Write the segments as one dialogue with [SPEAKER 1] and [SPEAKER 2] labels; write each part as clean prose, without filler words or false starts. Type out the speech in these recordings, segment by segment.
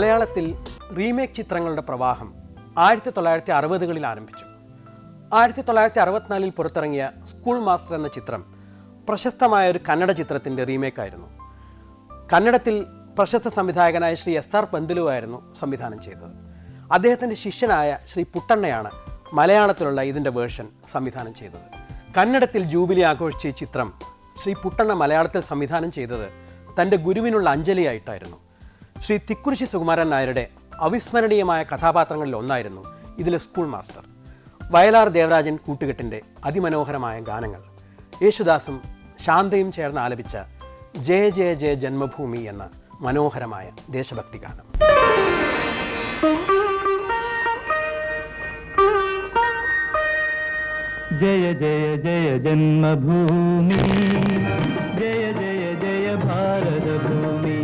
[SPEAKER 1] മലയാളത്തിൽ റീമേക്ക് ചിത്രങ്ങളുടെ പ്രവാഹം 1960കളിൽ ആരംഭിച്ചു. 1964 പുറത്തിറങ്ങിയ സ്കൂൾ മാസ്റ്റർ എന്ന ചിത്രം പ്രശസ്തമായ ഒരു കന്നഡ ചിത്രത്തിൻ്റെ റീമേക്കായിരുന്നു. കന്നഡത്തിൽ പ്രശസ്ത സംവിധായകനായ ശ്രീ എസ്.ആർ. പന്തിലുവായിരുന്നു സംവിധാനം ചെയ്തത്. അദ്ദേഹത്തിൻ്റെ ശിഷ്യനായ ശ്രീ പുട്ടണ്ണയാണ് മലയാളത്തിലുള്ള ഇതിൻ്റെ വേർഷൻ സംവിധാനം ചെയ്തത്. കന്നഡത്തിൽ ജൂബിലി ആഘോഷിച്ച ഈ ചിത്രം ശ്രീ പുട്ടണ്ണ മലയാളത്തിൽ സംവിധാനം ചെയ്തത് തൻ്റെ ഗുരുവിനുള്ള അഞ്ജലിയായിട്ടായിരുന്നു. ശ്രീ തിക്കുറിശ്ശി സുകുമാരൻ നായരുടെ അവിസ്മരണീയമായ കഥാപാത്രങ്ങളിൽ ഒന്നായിരുന്നു ഇതിലെ സ്കൂൾ മാസ്റ്റർ. വയലാർ ദേവരാജൻ കൂട്ടുകെട്ടിൻ്റെ അതിമനോഹരമായ ഗാനങ്ങൾ യേശുദാസും ശാന്തയും ചേർന്ന് ആലപിച്ച ജയ ജയ ജയ ജന്മഭൂമി എന്ന മനോഹരമായ ദേശഭക്തി ഗാനം.
[SPEAKER 2] ജയ ജയ ജയ ജന്മഭൂമി, ജയ ജയ ജയ ഭാരതഭൂമി,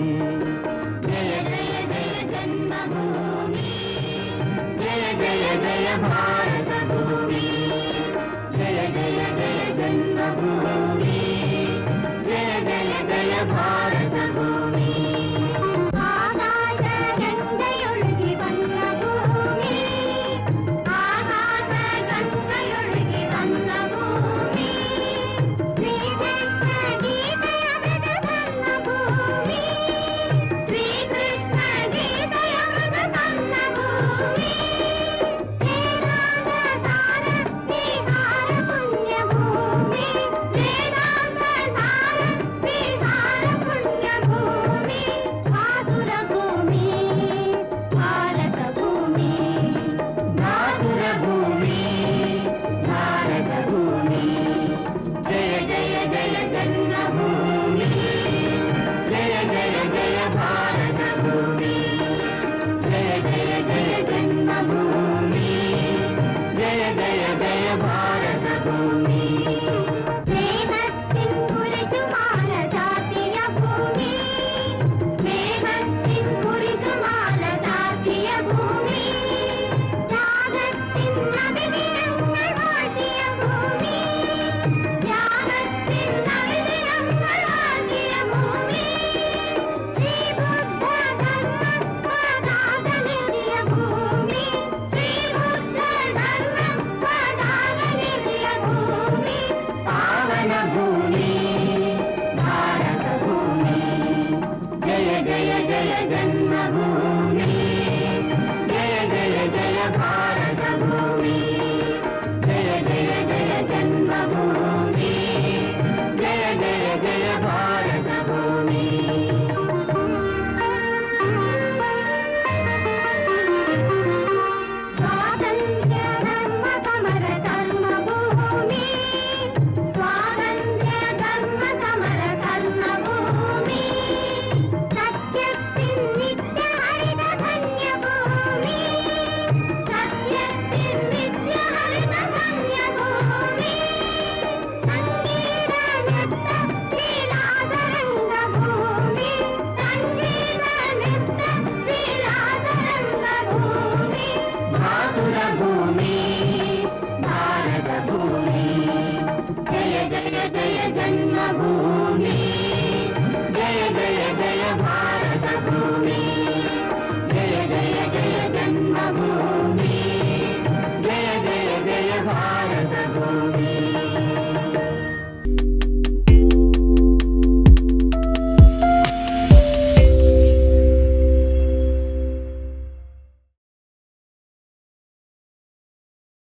[SPEAKER 2] ജയ ജയ ജയ ജന്മഭൂമി, ജയ ജയ ജയ ഭാരതഭൂമി.